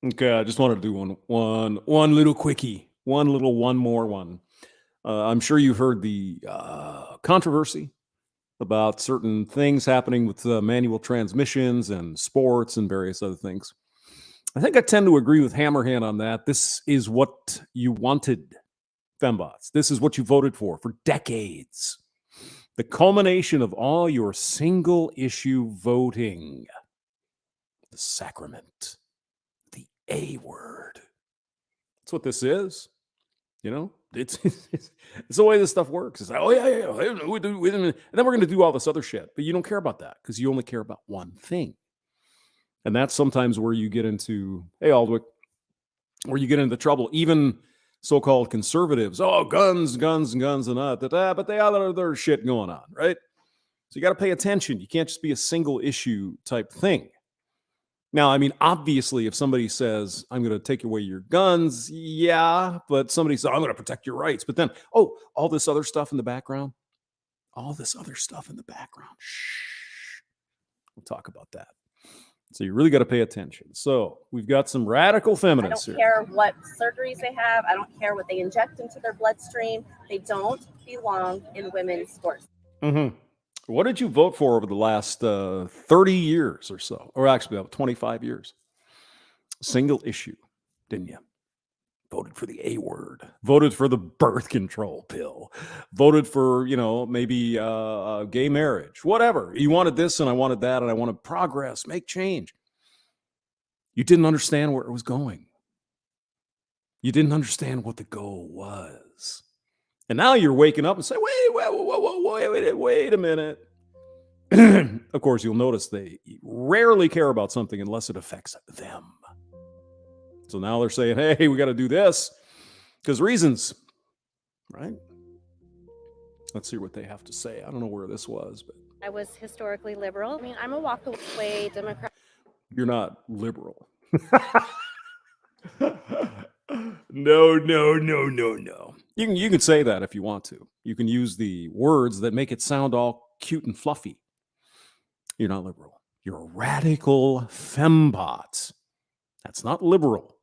Okay, I just wanted to do one little quickie, one more one. I'm sure you heard the controversy about certain things happening with manual transmissions and sports and various other things. I think I tend to agree with Hammerhand on that. This is what you wanted, Fembots. This is what you voted for decades. The culmination of all your single issue voting. The sacrament. The A word. That's what this is. You know, it's the way this stuff works. It's like, oh yeah, we do, and then we're going to do all this other shit, but you don't care about that because you only care about one thing, and that's sometimes where you get into, hey Aldwick, where you get into trouble. Even so-called conservatives, oh, guns, and that, but they all have their shit going on, right? So you got to pay attention. You can't just be a single issue type thing. Now, I mean, obviously, if somebody says, I'm going to take away your guns, yeah, but somebody says, I'm going to protect your rights. But then, oh, all this other stuff in the background, shh, we'll talk about that. So you really got to pay attention. So we've got some radical feminists here. I don't care what surgeries they have. I don't care what they inject into their bloodstream. They don't belong in women's sports. Mm-hmm. What did you vote for over the last 30 years or so? Or actually, about 25 years? Single issue, didn't you? Voted for the A word. Voted for the birth control pill. Voted for, maybe gay marriage. Whatever. You wanted this and I wanted that and I wanted progress. Make change. You didn't understand where it was going. You didn't understand what the goal was. And now you're waking up and say, wait a minute. Of course, you'll notice they rarely care about something unless it affects them. So now they're saying, hey, we got to do this because reasons, right? Let's see what they have to say. I don't know where this was, but I was historically liberal. I mean, I'm a walk-away Democrat. You're not liberal. No. You can say that if you want to. You can use the words that make it sound all cute and fluffy. You're not liberal. You're a radical fembot. That's not liberal.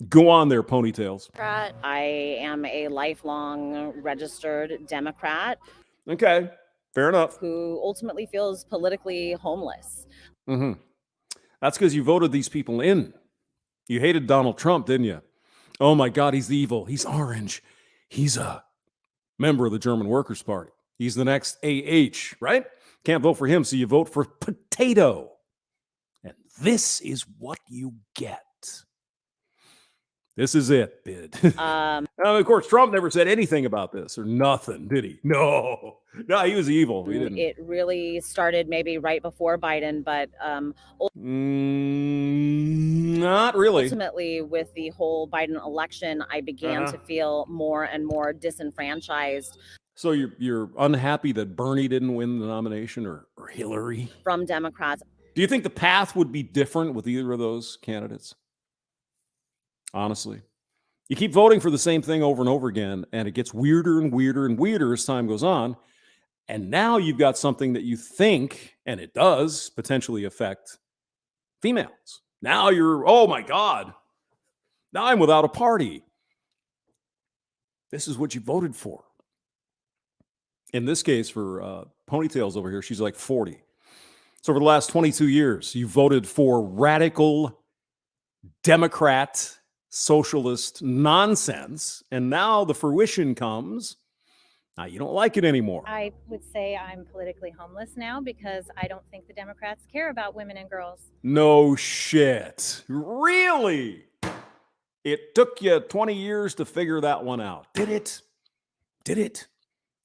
Go on there, ponytails. I am a lifelong registered Democrat. Okay, fair enough. Who ultimately feels politically homeless. Mm-hmm. That's because you voted these people in. You hated Donald Trump, didn't you? Oh my God, he's evil. He's orange. He's a member of the German Workers' Party. He's the next AH, right? Can't vote for him, so you vote for potato. And this is what you get. This is it, bid. Of course, Trump never said anything about this or nothing, did he? No, he was evil. He didn't. It really started maybe right before Biden, but not really. Ultimately, with the whole Biden election, I began to feel more and more disenfranchised. So you're unhappy that Bernie didn't win the nomination or Hillary? From Democrats. Do you think the path would be different with either of those candidates? Honestly, you keep voting for the same thing over and over again, and it gets weirder and weirder and weirder as time goes on. And now you've got something that you think, and it does potentially affect females. Now you're, oh my God, now I'm without a party. This is what you voted for. In this case, for Ponytails over here, she's like 40. So for the last 22 years, you voted for radical Democrat socialist nonsense, and now the fruition comes. Now you don't like it anymore. I would say I'm politically homeless now because I don't think the Democrats care about women and girls. No shit. Really? It took you 20 years to figure that one out. Did it? It's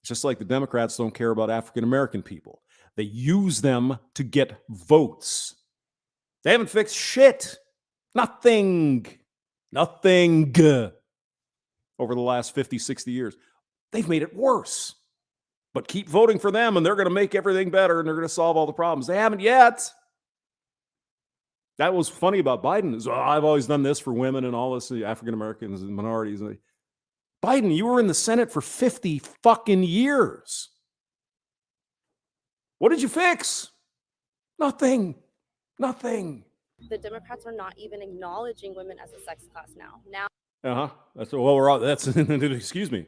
just like the Democrats don't care about African American people. They use them to get votes. They haven't fixed shit. Nothing over the last 50, 60 years. They've made it worse. But keep voting for them and they're going to make everything better and they're going to solve all the problems. They haven't yet. That was funny about Biden. Is, I've always done this for women and all this, the African Americans and minorities. Biden, you were in the Senate for 50 fucking years. What did you fix? Nothing. The Democrats are not even acknowledging women as a sex class now. Now That's well, we're all, that's excuse me.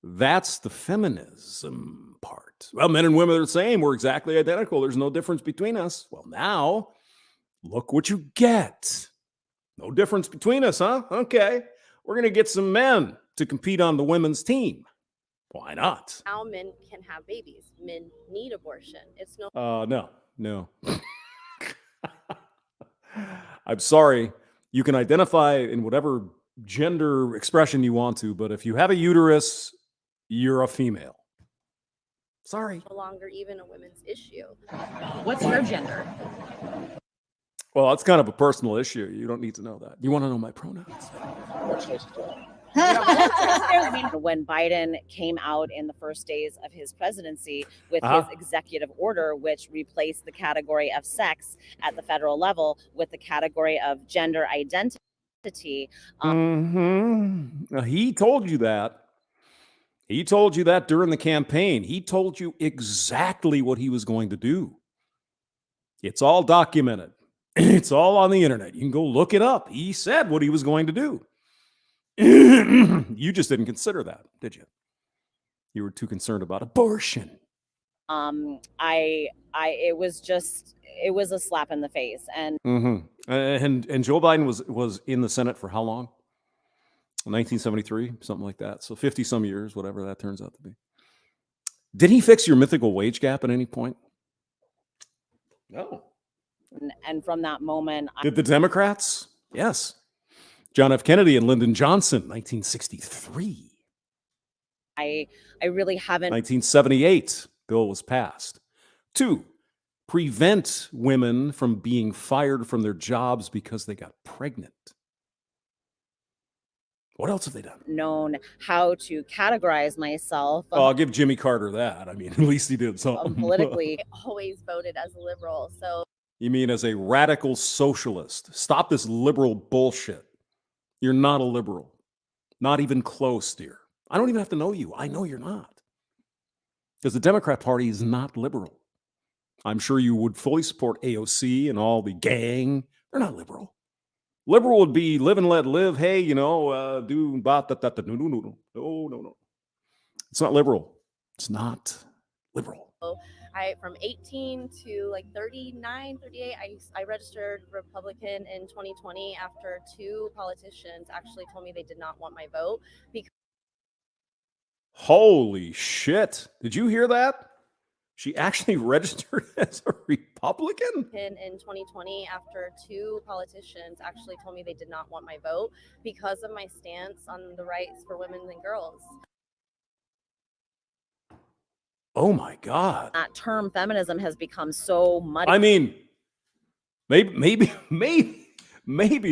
That's the feminism part. Well, men and women are the same. We're exactly identical. There's no difference between us. Well, now look what you get. No difference between us, huh? Okay. We're going to get some men to compete on the women's team. Why not? now men can have babies. Men need abortion. It's no No. I'm sorry. You can identify in whatever gender expression you want to, but if you have a uterus, you're a female. Sorry. longer even a women's issue. What's your gender? Well, that's kind of a personal issue. You don't need to know that. You want to know my pronouns? When Biden came out in the first days of his presidency with his executive order, which replaced the category of sex at the federal level with the category of gender identity. Now, he told you that. He told you that during the campaign. He told you exactly what he was going to do. It's all documented. It's all on the internet. You can go look it up. He said what he was going to do. You just didn't consider that, did you? You were too concerned about abortion. It was a slap in the face. And And Joe Biden was in the Senate for how long? 1973, something like that. So 50 some years, whatever that turns out to be. Did he fix your mythical wage gap at any point? No. and from that moment, Did the Democrats? Yes. John F. Kennedy and Lyndon Johnson, 1963. I really haven't 1978, bill was passed. 2, prevent women from being fired from their jobs because they got pregnant. What else have they done? known how to categorize myself Oh, I'll give Jimmy Carter that. I mean, at least he did something. politically. Always voted as a liberal. So You mean as a radical socialist? Stop this liberal bullshit. You're not a liberal. Not even close, dear. I don't even have to know you. I know you're not. Because the Democrat Party is not liberal. I'm sure you would fully support AOC and all the gang. They're not liberal. Liberal would be live and let live. Hey, do ba da da da no. It's not liberal. It's not liberal. from 18 to like 39, 38, I registered Republican in 2020 after 2 politicians actually told me they did not want my vote because Holy shit. Did you hear that? She actually registered as a Republican? in 2020 after 2 politicians actually told me they did not want my vote because of my stance on the rights for women and girls. Oh my God. That term feminism has become so muddy. I mean, maybe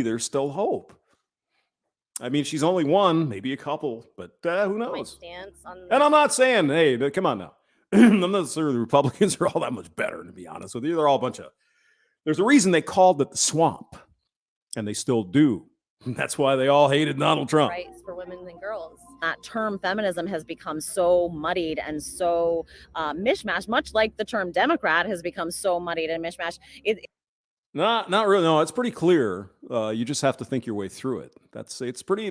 there's still hope. I mean, she's only one, maybe a couple, but who My knows? stance on And I'm not saying, hey, come on now. I'm not sure the Republicans are all that much better, to be honest with you. They're all a bunch of, there's a reason they called it the swamp, and they still do. That's why they all hated Donald Trump. rights for women and girls. That term feminism has become so muddied and so mishmash, much like the term Democrat has become so muddied and mishmash. Not really. No, it's pretty clear. You just have to think your way through it. It's pretty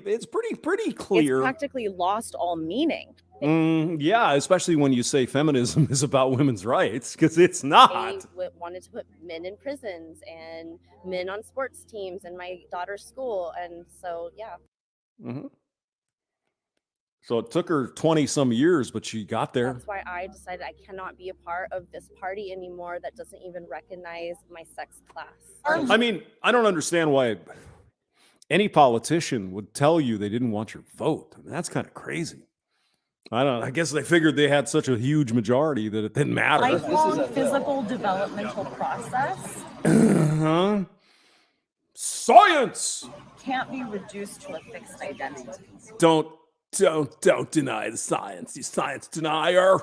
clear. It's practically lost all meaning. Yeah, especially when you say feminism is about women's rights, because it's not. They wanted to put men in prisons and men on sports teams in my daughter's school. And so, yeah. Mm-hmm. So it took her 20 some years, but she got there. That's why I decided I cannot be a part of this party anymore that doesn't even recognize my sex class. I mean, I don't understand why any politician would tell you they didn't want your vote. I mean, that's kind of crazy. I guess they figured they had such a huge majority that it didn't matter. Lifelong physical developmental process Science! can't be reduced to a fixed identity. Don't deny the science, you science denier.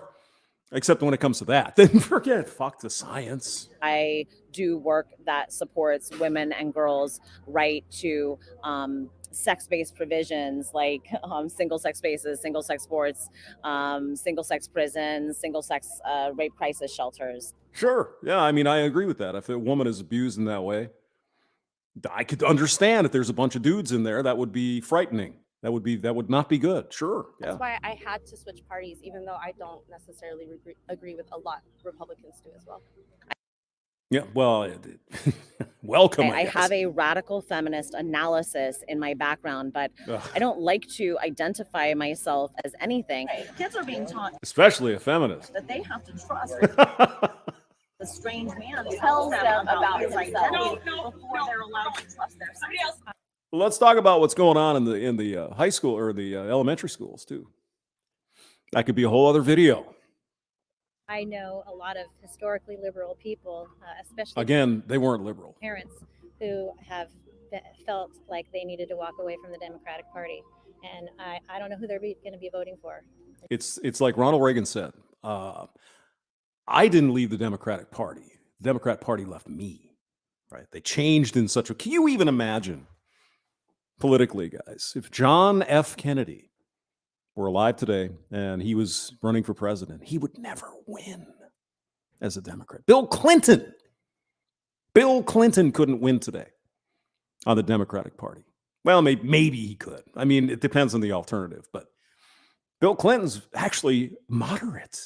Except when it comes to that, then fuck the science. I do work that supports women and girls' right to sex-based provisions like single-sex spaces, single-sex sports, single-sex prisons, single-sex rape crisis shelters. Sure. Yeah, I mean, I agree with that. If a woman is abused in that way, I could understand if there's a bunch of dudes in there, that would be frightening. That would not be good. Sure. Yeah. That's why I had to switch parties, even though I don't necessarily agree with a lot Republicans do as well. Yeah. Well, welcome. I have a radical feminist analysis in my background, but I don't like to identify myself as anything. Right. Kids are being taught Especially a feminist. that they have to trust the strange man tells them about his identity before they're allowed to trust their sex. Let's talk about what's going on in the high school or the elementary schools too. That could be a whole other video. I know a lot of historically liberal people, especially Again, they weren't liberal. parents, who have felt like they needed to walk away from the Democratic Party. And I don't know who they're going to be voting for. It's like Ronald Reagan said, I didn't leave the Democratic Party. The Democrat Party left me, right? They changed in such a, can you even imagine politically, guys, if John F. Kennedy were alive today and he was running for president, he would never win as a Democrat. Bill Clinton couldn't win today on the Democratic Party. Well, maybe he could. I mean, it depends on the alternative, but Bill Clinton's actually moderate,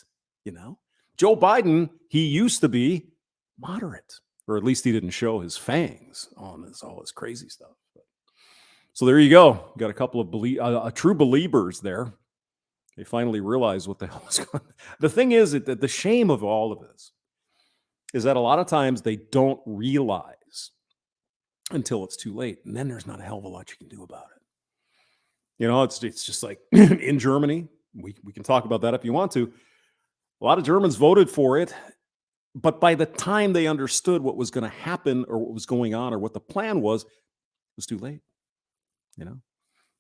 you know? Joe Biden, he used to be moderate, or at least he didn't show his fangs on all his crazy stuff. So there you go. Got a couple of true believers there. They finally realized what the hell is going on. The thing is that the shame of all of this is that a lot of times they don't realize until it's too late. And then there's not a hell of a lot you can do about it. You know, it's just like in Germany, we can talk about that if you want to. A lot of Germans voted for it, but by the time they understood what was going to happen or what was going on or what the plan was, it was too late. You know?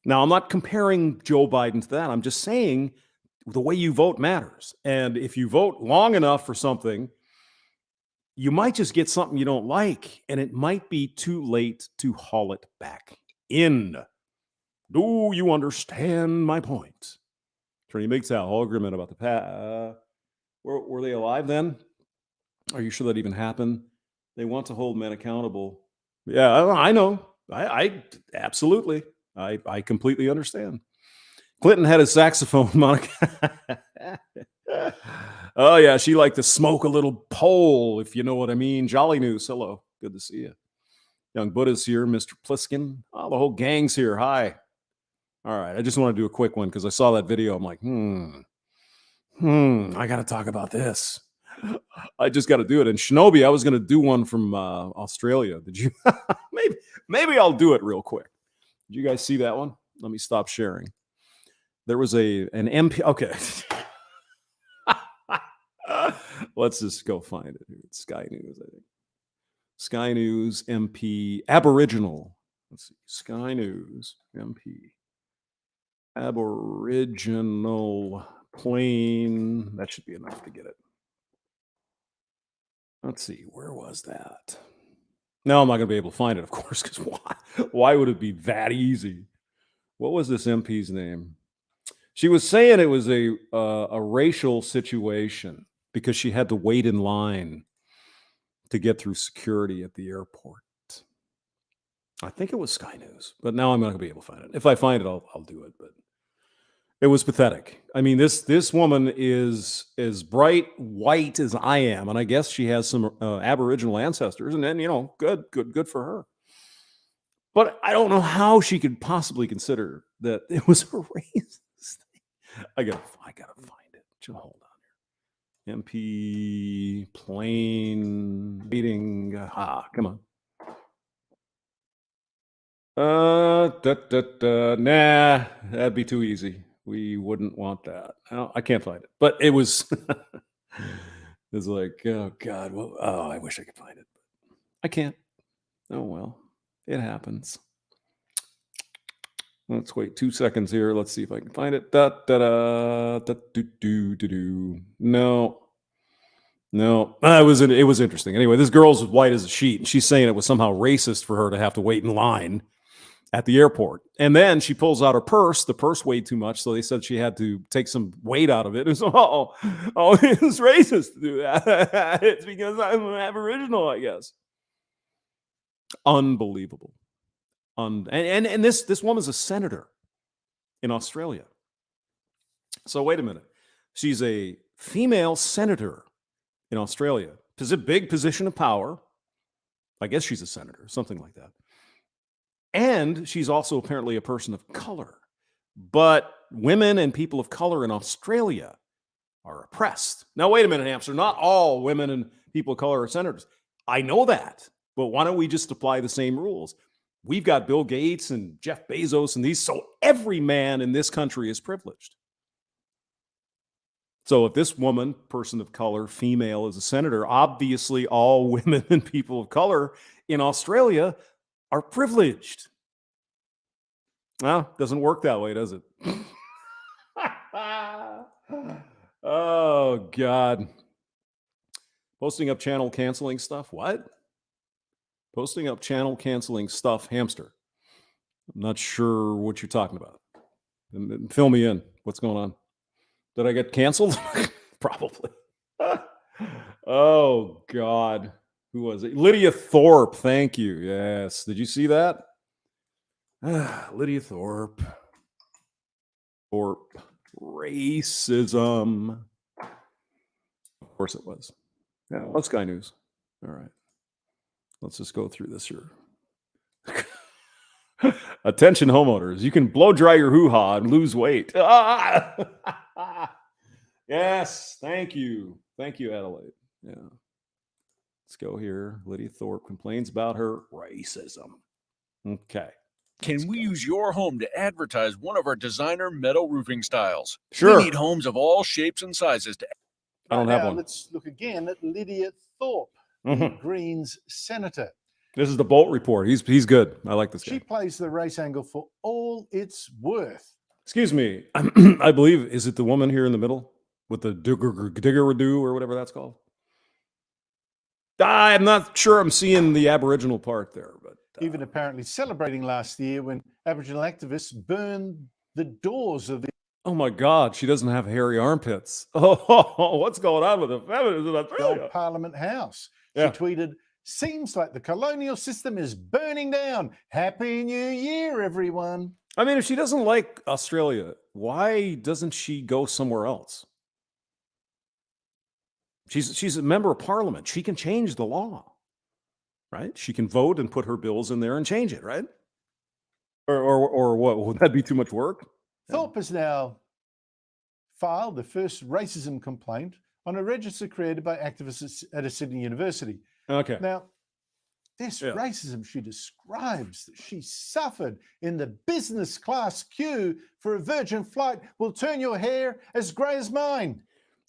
Now, I'm not comparing Joe Biden to that. I'm just saying the way you vote matters. And if you vote long enough for something, you might just get something you don't like, and it might be too late to haul it back in. Do you understand my point? Attorney Big Sal, whole agreement about the past. Were they alive then? Are you sure that even happened? They want to hold men accountable. Yeah, I know. I absolutely. I completely understand. Clinton had his saxophone, Monica. Oh, yeah, she liked to smoke a little pole, if you know what I mean. Jolly News, hello. Good to see you. Young Buddha's here, Mr. Pliskin. Oh, the whole gang's here. Hi. All right, I just want to do a quick one because I saw that video. I'm like, I got to talk about this. I just got to do it. And Shinobi, I was going to do one from Australia. Did you? maybe I'll do it real quick. Did you guys see that one? Let me stop sharing. There was an MP. Okay. Let's just go find it. It's Sky News, I think. Sky News MP Aboriginal. Let's see. Sky News MP Aboriginal Plain. That should be enough to get it. Let's see. Where was that? No, I'm not going to be able to find it, of course, because why would it be that easy? What was this MP's name? She was saying it was a racial situation because she had to wait in line to get through security at the airport. I think it was Sky News, but now I'm not going to be able to find it. If I find it, I'll do it. But it was pathetic. I mean, this woman is as bright white as I am, and I guess she has some Aboriginal ancestors, and then, you know, good for her. But I don't know how she could possibly consider that it was a racist thing. I gotta find it. Just hold on here. MP Plain meeting. Come on. Nah, that'd be too easy. We wouldn't want that. No, I can't find it. But it was it's like, oh God, well, I wish I could find it. But I can't. Oh well. It happens. Let's wait 2 seconds here. Let's see if I can find it. No. It was interesting. Anyway, this girl's white as a sheet, and she's saying it was somehow racist for her to have to wait in line at the airport. And then she pulls out her purse. The purse weighed too much, so they said she had to take some weight out of it. And so, it's racist to do that. It's because I'm an Aboriginal, I guess. Unbelievable. And this woman's a senator in Australia. So wait a minute. She's a female senator in Australia. It's a big position of power. I guess she's a senator, something like that. And she's also apparently a person of color. But women and people of color in Australia are oppressed. Now, wait a minute, Hamster. Not all women and people of color are senators. I know that. But why don't we just apply the same rules? We've got Bill Gates and Jeff Bezos and these, so every man in this country is privileged. So if this woman, person of color, female, is a senator, obviously all women and people of color in Australia are privileged. Well, doesn't work that way, does it? Oh, God. Posting up channel canceling stuff? What? Posting up channel canceling stuff, Hamster. I'm not sure what you're talking about. Fill me in. What's going on? Did I get canceled? Probably. Oh, God. Who was it? Lydia Thorpe. Thank you. Yes. Did you see that? Lydia Thorpe. Thorpe. Racism. Of course it was. Yeah, well, Sky News. All right. Let's just go through this here. Attention homeowners. You can blow dry your hoo-ha and lose weight. Yes. Thank you. Thank you, Adelaide. Yeah. Let's go here. Lydia Thorpe complains about her racism. Okay. Can we use your home to advertise one of our designer metal roofing styles? Sure. We need homes of all shapes and sizes to. I don't have one. Let's look again at Lydia Thorpe, the Mhm. Greens senator. This is the Bolt Report. He's good. I like this She guy. plays the race angle for all it's worth. Excuse me. I believe, is it the woman here in the middle with the diggeradoo or whatever that's called? I'm not sure I'm seeing the Aboriginal part there, but Even apparently celebrating last year when Aboriginal activists burned the doors of the oh my God, she doesn't have hairy armpits. Oh, what's going on with the feminists in Australia? old Parliament House. Yeah. She tweeted, "Seems like the colonial system is burning down. Happy New Year, everyone." I mean, if she doesn't like Australia, why doesn't she go somewhere else? She's a member of Parliament. She can change the law, right? She can vote and put her bills in there and change it, right? Or what? Would that be too much work? Thorpe has now filed the first racism complaint on a register created by activists at a Sydney university. Okay. Now, this Yeah. racism she describes that she suffered in the business class queue for a Virgin flight will turn your hair as grey as mine.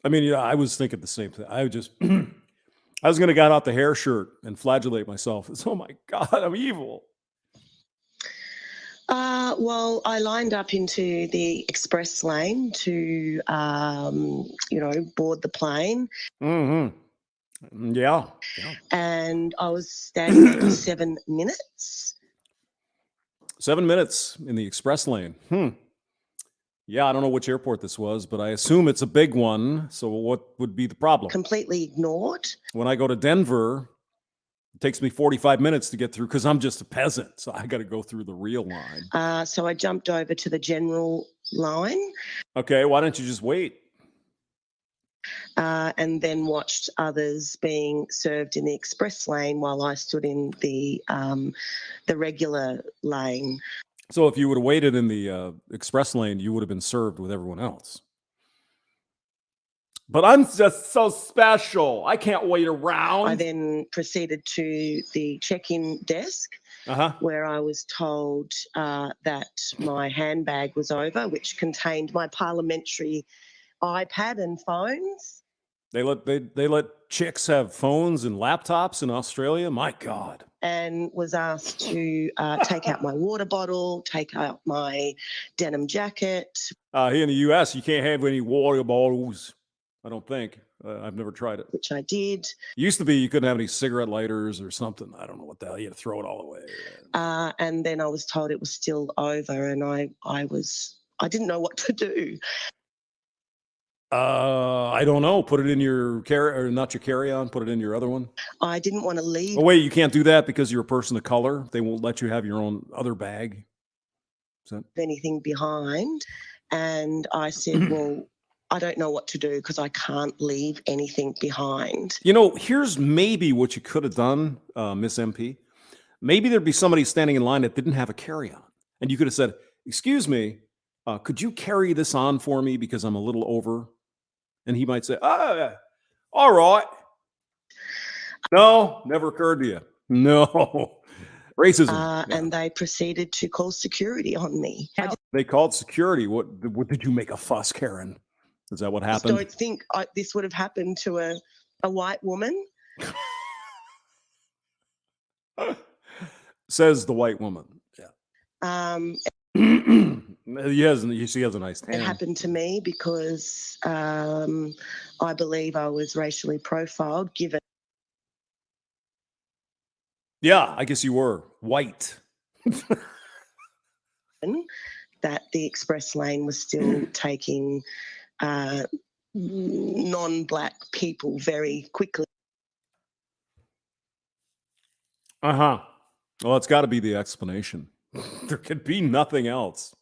I mean, yeah, I was thinking the same thing. I would just, I was going to get out the hair shirt and flagellate myself. It's, oh my God, I'm evil. Well, I lined up into the express lane to, board the plane, Mm-hmm. Yeah. and I was standing there for 7 minutes. 7 minutes in the express lane. Yeah, I don't know which airport this was, but I assume it's a big one. So what would be the problem? Completely ignored. When I go to Denver, it takes me 45 minutes to get through because I'm just a peasant. So I got to go through the real line. So I jumped over to the general line Okay, why don't you just wait? and then watched others being served in the express lane while I stood in the regular lane. So if you would have waited in the express lane, you would have been served with everyone else. But I'm just so special. I can't wait I around. then proceeded to the check-in desk Uh-huh. where I was told that my handbag was over, which contained my parliamentary iPad and phones. They let chicks have phones and laptops in Australia. My God. And was asked to take out my water bottle, take out my denim jacket. Here in the U.S., you can't have any water bottles. I don't think. I've never tried it. Which I did. It used to be you couldn't have any cigarette lighters or something. I don't know what the hell. You had to throw it all away. And then I was told it was still over, and I didn't know what to do. I don't know. Put it in your or not your carry-on. Put it in your other one. I didn't want to leave Oh wait, you can't do that because you're a person of color. They won't let you have your own other bag. Is that... anything behind. And I said, well, I don't know what to do because I can't leave anything behind. You know, here's maybe what you could have done, Miss MP. Maybe there'd be somebody standing in line that didn't have a carry-on. And you could have said, excuse me, could you carry this on for me because I'm a little over? And he might say, oh, all right. No, never occurred to you. No. Racism. Yeah. And they proceeded to call security on me. They called security. What did you make a fuss, Karen? Is that what happened? I don't think this would have happened to a white woman. Says the white woman. Yeah. She has a nice tan. It happened to me because I believe I was racially profiled, given. Yeah, I guess you were white. That the express lane was still taking non-black people very quickly. Uh-huh. Well, it's got to be the explanation. There could be nothing else.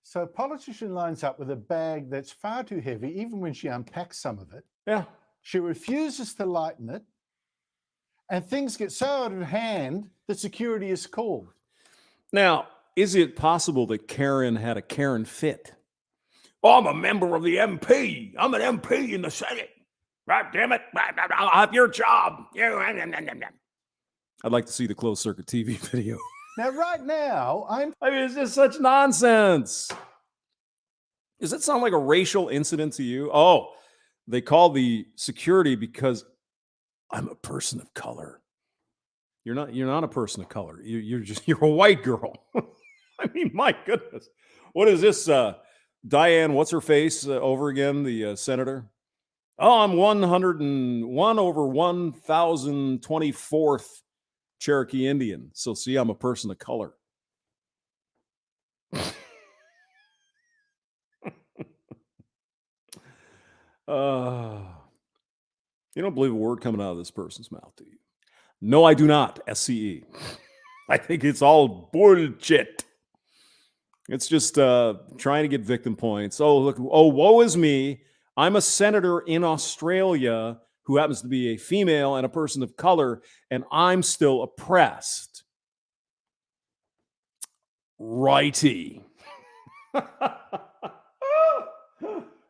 So a politician lines up with a bag that's far too heavy, even when she unpacks some of it. Yeah. She refuses to lighten it. And things get so out of hand that security is called. Now, is it possible that Karen had a Karen fit? Oh, I'm a member of the MP. I'm an MP in the Senate. God damn it. I'll have your job. I'd like to see the closed circuit TV video. Now, right now, I mean, it's just such nonsense. Does that sound like a racial incident to you? Oh, they call the security because I'm a person of color. You're not a person of color. You're a white girl. I mean, my goodness. What is this? Diane, what's her face over again? The senator. Oh, I'm 101 over 1024th Cherokee Indian. So see, I'm a person of color. You don't believe a word coming out of this person's mouth, do you? No, I do not. SCE. I think it's all bullshit. It's just trying to get victim points. Oh, look. Oh, woe is me. I'm a senator in Australia who happens to be a female and a person of color, and I'm still oppressed. Righty.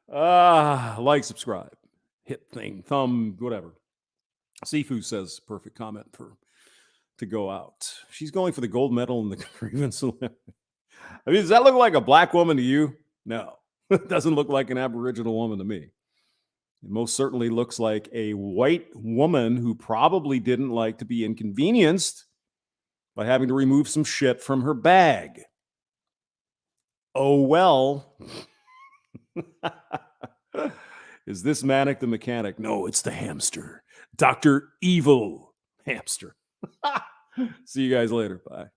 Like, subscribe, hit thing, thumb, whatever. Sifu says perfect comment to go out. She's going for the gold medal in the grievance. I mean, does that look like a black woman to you? No, it doesn't look like an Aboriginal woman to me. It most certainly looks like a white woman who probably didn't like to be inconvenienced by having to remove some shit from her bag. Oh, well. Is this Manic the Mechanic? No, it's the hamster. Dr. Evil Hamster. See you guys later. Bye.